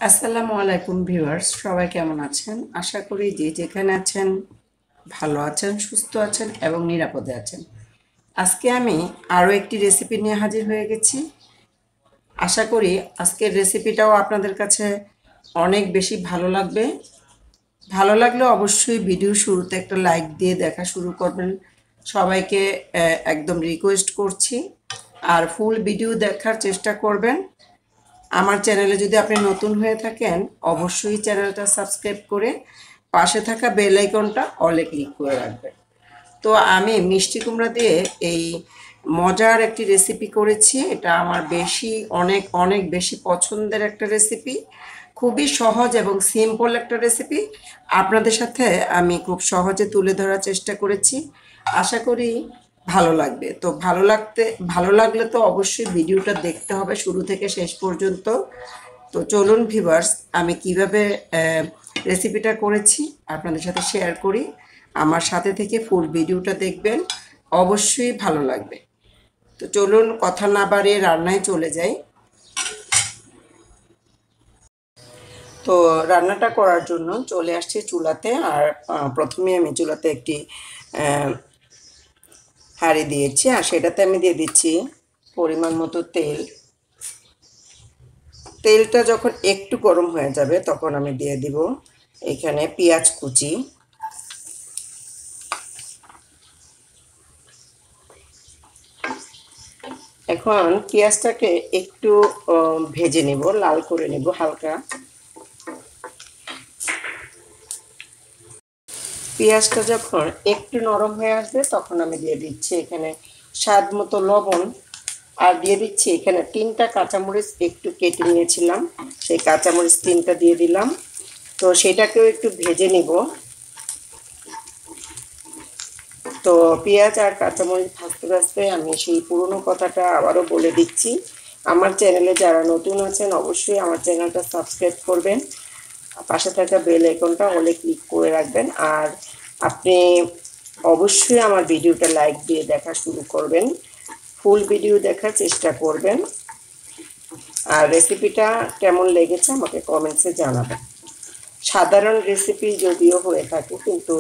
আসসালামু আলাইকুম ভিউয়ার্স, সবাই কেমন আছেন? আশা করি যে যেখানে আছেন ভালো আছেন, সুস্থ আছেন এবং নিরাপদে আছেন। আজকে আমি আরও একটি রেসিপি নিয়ে হাজির হয়ে গেছি। আশা করি আজকের রেসিপিটাও আপনাদের কাছে অনেক বেশি ভালো লাগবে। ভালো লাগলে অবশ্যই ভিডিও শুরুতে একটা লাইক দিয়ে দেখা শুরু করবেন। সবাইকে একদম রিকোয়েস্ট করছি, আর ফুল ভিডিও দেখার চেষ্টা করবেন। আমার চ্যানেলে যদি আপনি নতুন হয়ে থাকেন, অবশ্যই চ্যানেলটা সাবস্ক্রাইব করে পাশে থাকা বেল আইকনটা অলে ক্লিক করে রাখবেন। তো আমি মিষ্টি কুমড়া দিয়ে এই মজার একটি রেসিপি করেছি। এটা আমার অনেক অনেক বেশি পছন্দের একটা রেসিপি। খুবই সহজ এবং সিম্পল একটা রেসিপি আপনাদের সাথে আমি খুব সহজে তুলে ধরার চেষ্টা করেছি। আশা করি ভালো লাগবে। তো ভালো লাগলে তো অবশ্যই ভিডিওটা দেখতে হবে শুরু থেকে শেষ পর্যন্ত। তো চলুন ভিউয়ার্স, আমি কিভাবে রেসিপিটা করেছি আপনাদের সাথে শেয়ার করি। আমার সাথে থেকে ফুল ভিডিওটা দেখবেন, অবশ্যই ভালো লাগবে। তো চলুন কথা না বাড়িয়ে রান্নায় চলে যাই। তো রান্নাটা করার জন্য চলে আসছি চুলাতে। আর প্রথমে আমি চুলাতে একটি হাঁড়ি দিয়েছি, আর সেটাতে আমি দিয়ে দিচ্ছি পরিমাণ মতো তেল। তেলটা যখন একটু গরম হয়ে যাবে তখন আমি দিয়ে দিব এখানে পেঁয়াজ কুচি। এখন পেঁয়াজটাকে একটু ভেজে নিব, লাল করে নিব হালকা। পেঁয়াজটা যখন একটু নরম হয়ে আসবে তখন আমি দিয়ে দিচ্ছি এখানে স্বাদ মতো লবণ, আর দিয়ে দিচ্ছি এখানে 3টা কাঁচামরিচ একটু কেটে নিয়েছিলাম, সেই কাঁচামরিচ 3টা দিয়ে দিলাম। তো সেটাকেও একটু ভেজে নিব। তো পেঁয়াজ আর কাঁচামরিচ ভাজতে ভাজতে আমি সেই পুরনো কথাটা আবারও বলে দিচ্ছি। আমার চ্যানেলে যারা নতুন আছেন অবশ্যই আমার চ্যানেলটা সাবস্ক্রাইব করবেন, পাশে থাকা বেল আইকনটা অলে ক্লিক করে রাখবেন, আর আপনি অবশ্যই আমার ভিডিওটা লাইক দিয়ে দেখা শুরু করবেন, ফুল ভিডিও দেখার চেষ্টা করবেন। আর রেসিপিটা কেমন লেগেছে আমাকে কমেন্টসে জানাবেন। সাধারণ রেসিপি যদিও হয়ে থাকে, কিন্তু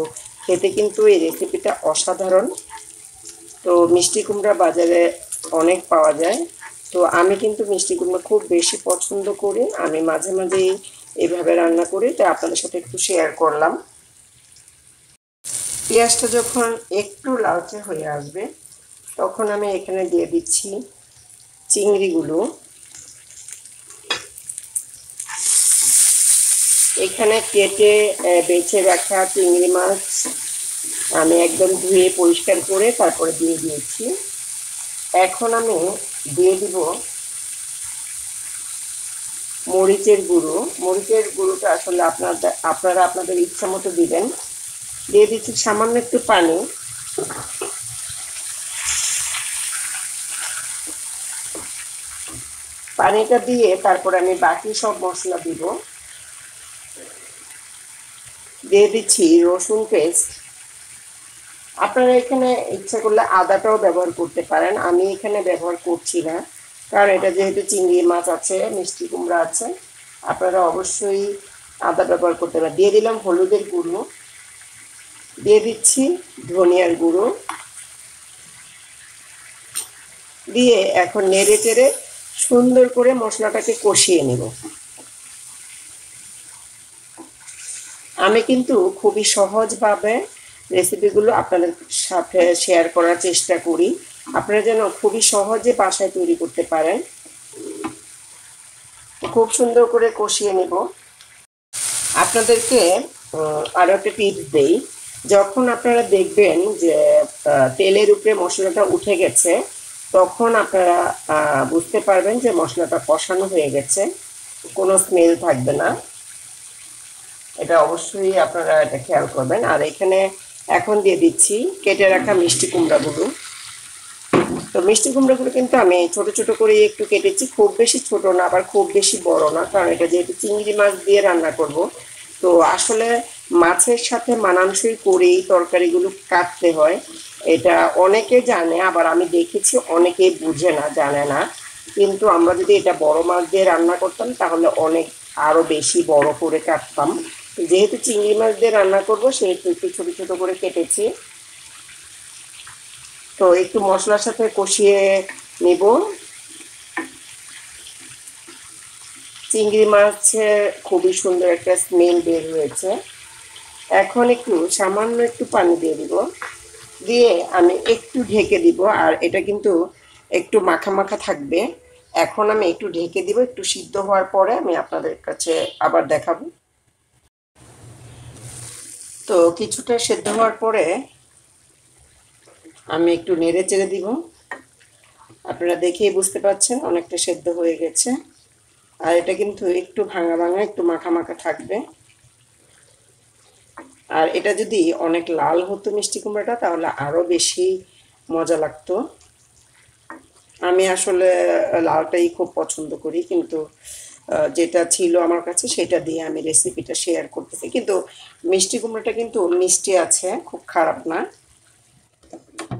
খেতে কিন্তু এই রেসিপিটা অসাধারণ। তো মিষ্টি কুমড়া বাজারে অনেক পাওয়া যায়, তো আমি কিন্তু মিষ্টি কুমড়া খুব বেশি পছন্দ করি। আমি মাঝে মাঝেই এইভাবে রান্না করি, তাই আপনাদের সাথে একটু শেয়ার করলাম। পেঁয়াজটা যখন একটু লালচে হয়ে আসবে তখন আমি এখানে দিয়ে দিচ্ছি চিংড়িগুলো। এখানে কেটে বেছে রাখা চিংড়ি মাছ আমি একদম ধুয়ে পরিষ্কার করে তারপরে দিয়ে দিয়েছি। এখন আমি দিয়ে দিব মরিচের গুঁড়ো। মরিচের গুঁড়োটা আসলে আপনারা আপনাদের ইচ্ছা মতো দিবেন। দিয়ে দিচ্ছি সামান্য একটু পানি। পানিটা দিয়ে তারপর আমি বাকি সব মশলা দিব। দিয়ে দিচ্ছি রসুন পেস্ট। আপনারা এখানে ইচ্ছা করলে আদাটাও ব্যবহার করতে পারেন, আমি এখানে ব্যবহার করছি না, কারণ এটা যেহেতু চিংড়ি মাছ আছে, মিষ্টি কুমড়া আছে, আপনারা অবশ্যই আদা ব্যবহার করতে পারেন। দিয়ে দিলাম হলুদের গুঁড়ো, দিয়ে দিচ্ছি ধনিয়ার গুঁড়ো, দিয়ে এখন নেড়ে চেড়ে সুন্দর করে মশলাটাকে কষিয়ে নেব। আমি কিন্তু খুবই সহজভাবে রেসিপিগুলো আপনাদের সাথে শেয়ার করার চেষ্টা করি, আপনারা যেন খুবই সহজে বাসায় তৈরি করতে পারেন। খুব সুন্দর করে কষিয়ে নেব। আপনাদেরকে আরও একটা টিপস দেই, যখন আপনারা দেখবেন যে তেলের উপরে মশলাটা উঠে গেছে তখন আপনারা বুঝতে পারবেন যে মশলাটা কষানো হয়ে গেছে, কোনো স্মেল থাকবে না। এটা অবশ্যই আপনারা এটা খেয়াল করবেন। আর এখানে এখন দিয়ে দিচ্ছি কেটে রাখা মিষ্টি কুমড়াগুলো। তো মিষ্টি কুমড়াগুলো কিন্তু আমি ছোট ছোট করে একটু কেটেছি, খুব বেশি ছোট না আবার খুব বেশি বড় না, কারণ এটা যেহেতু চিংড়ি মাছ দিয়ে রান্না করব, তো আসলে মাছের সাথে মানানসই করেই তরকারিগুলো কাটতে হয়। এটা অনেকে জানে, আবার আমি দেখেছি অনেকেই বুঝে না, জানে না। কিন্তু আমরা যদি এটা বড় মাছ দিয়ে রান্না করতাম তাহলে অনেক আরও বেশি বড় করে কাটতাম। যেহেতু চিংড়ি মাছ দিয়ে রান্না করব সেহেতু একটু ছোটো ছোটো করে কেটেছি। তো একটু মশলার সাথে কষিয়ে নেব। চিংড়ি মাছের খুবই সুন্দর একটা স্মেল বের হয়েছে। এখন একটু সামান্য একটু পানি দিয়ে দিব, দিয়ে আমি একটু ঢেকে দিব। আর এটা কিন্তু একটু মাখা মাখা থাকবে। এখন আমি একটু ঢেকে দিব, একটু সিদ্ধ হওয়ার পরে আমি আপনাদের কাছে আবার দেখাবো। তো কিছুটা সেদ্ধ হওয়ার পরে আমি একটু নেড়ে চেড়ে দিব। আপনারা দেখেই বুঝতে পারছেন অনেকটা সেদ্ধ হয়ে গেছে। আর এটা কিন্তু একটু ভাঙা ভাঙা, একটু মাখা মাখা থাকবে। আর এটা যদি অনেক লাল হতো মিষ্টি কুমড়াটা, তাহলে আরও বেশি মজা লাগতো। আমি আসলে লালটাই খুব পছন্দ করি, কিন্তু যেটা ছিল আমার কাছে সেটা দিয়ে আমি রেসিপিটা শেয়ার করতেছি। কিন্তু মিষ্টি কুমড়াটা কিন্তু মিষ্টি আছে, খুব খারাপ না।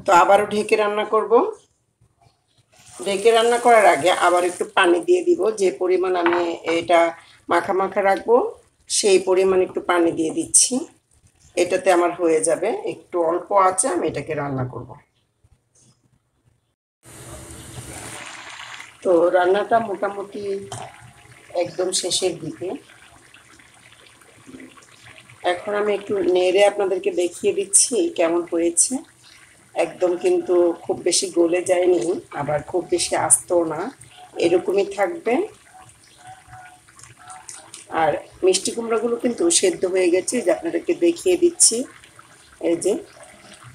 তো আবারও ঢেকে রান্না করব। ঢেকে রান্না করার আগে আবার একটু পানি দিয়ে দিব। যে পরিমাণ আমি এটা মাখা মাখা রাখবো সেই পরিমাণ একটু পানি দিয়ে দিচ্ছি। এটাতে আমার হয়ে যাবে। একটু অল্প আছে আমি এটাকে রান্না করব। তো রান্নাটা মোটামুটি একদম শেষের দিকে। এখন আমি একটু নেড়ে আপনাদেরকে দেখিয়ে দিচ্ছি কেমন হয়েছে। একদম কিন্তু খুব বেশি গলে যায়নি, আবার খুব বেশি আস্তও না, এরকমই থাকবে। আর মিষ্টি কুমড়াগুলো কিন্তু সেদ্ধ হয়ে গেছে, যে আপনাদেরকে দেখিয়ে দিচ্ছি। এই যে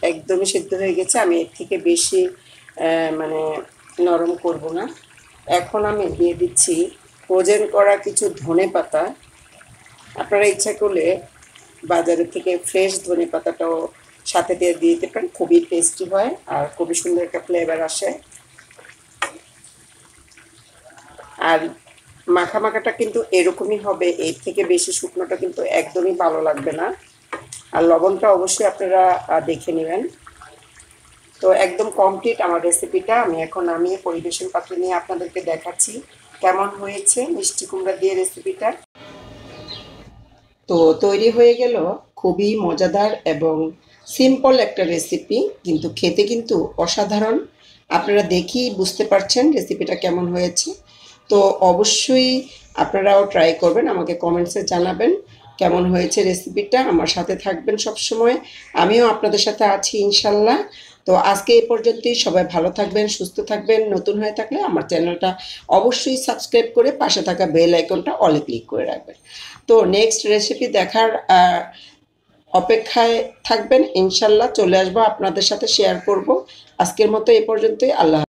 একদমই সেদ্ধ হয়ে গেছে। আমি এর থেকে বেশি মানে নরম করব না। এখন আমি দিয়ে দিচ্ছি ফ্রোজেন করা কিছু ধনেপাতা। আপনারা ইচ্ছা করলে বাজারের থেকে ফ্রেশ ধনেপাতাটাও সাথে দিয়ে দিতে পারেন, খুবই টেস্টি হয় আর খুবই সুন্দর একটা ফ্লেভার আসে। আর মাখা মাখাটা কিন্তু এরকমই হবে, এর থেকে বেশি শুকনোটা কিন্তু একদমই ভালো লাগবে না। আর লবণটা অবশ্যই আপনারা দেখে নেবেন। তো একদম কমপ্লিট আমার রেসিপিটা। আমি এখন নামিয়ে পরিবেশন পাত্রে নিয়ে আপনাদেরকে দেখাচ্ছি কেমন হয়েছে মিষ্টি কুমড়া দিয়ে রেসিপিটা। তো তৈরি হয়ে গেল খুবই মজাদার এবং সিম্পল একটা রেসিপি, কিন্তু খেতে কিন্তু অসাধারণ। আপনারা দেখেই বুঝতে পারছেন রেসিপিটা কেমন হয়েছে। তো অবশ্যই আপনারাও ট্রাই করবেন, আমাকে কমেন্টসে জানাবেন কেমন হয়েছে রেসিপিটা। আমার সাথে থাকবেন সব সময়, আমিও আপনাদের সাথে আছি ইনশাল্লাহ। তো আজকে এই পর্যন্তই। সবাই ভালো থাকবেন, সুস্থ থাকবেন। নতুন হয়ে থাকলে আমার চ্যানেলটা অবশ্যই সাবস্ক্রাইব করে পাশে থাকা বেল আইকনটা অলে ক্লিক করে রাখবেন। তো নেক্সট রেসিপি দেখার অপেক্ষায় থাকবেন ইনশাল্লাহ। চলে আসবো, আপনাদের সাথে শেয়ার করব। আজকের মতো এই পর্যন্তই। আল্লাহ।